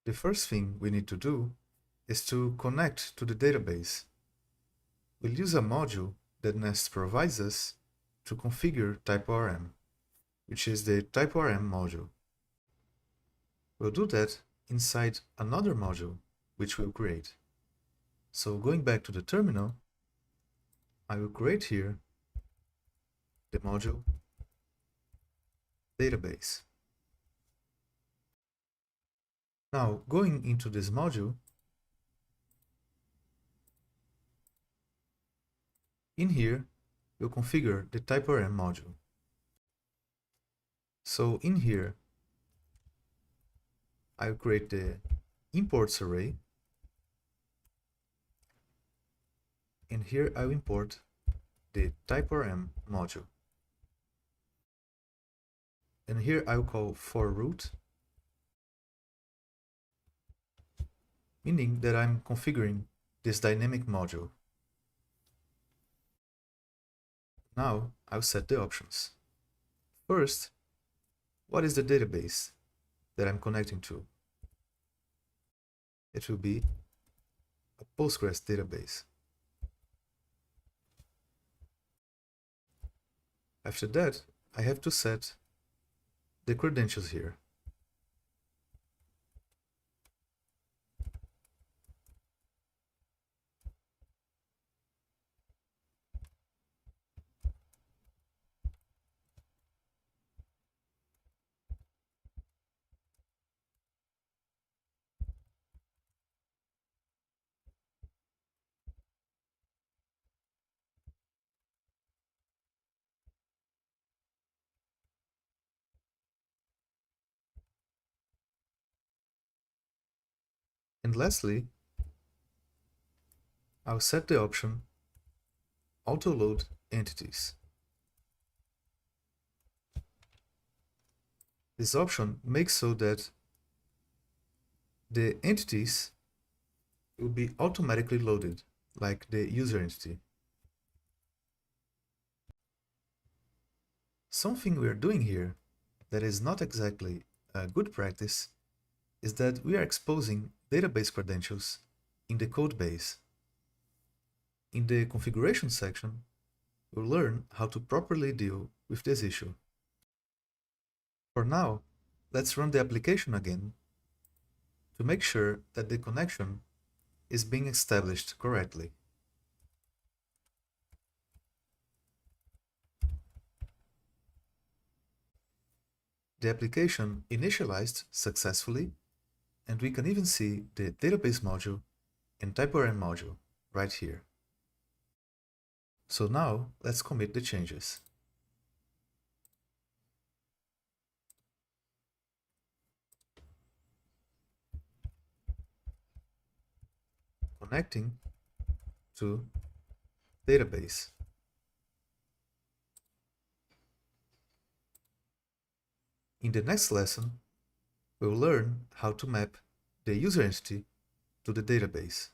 The first thing we need to do is to connect to the database. We'll use a module that Nest provides us to configure TypeORM, which is the TypeORM module. We'll do that inside another module, which we'll create. So going back to the terminal, I will create here the module database. Now, going into this module, in here, we'll configure the TypeORM module. So in here, I'll create the imports array, and here I'll import the TypeORM module. And here I'll call for root, meaning that I'm configuring this dynamic module. Now I'll set the options. First, what is the database that I'm connecting to? It will be a Postgres database. After that, I have to set the credentials here. And lastly, I'll set the option auto-load entities. This option makes so that the entities will be automatically loaded, like the user entity. Something we are doing here that is not exactly a good practice is that we are exposing database credentials in the code base. In the configuration section, we'll learn how to properly deal with this issue. For now, let's run the application again to make sure that the connection is being established correctly. The application initialized successfully, and we can even see the database module and TypeORM module right here. So now let's commit the changes. Connecting to database. In the next lesson, we'll learn how to map the user entity to the database.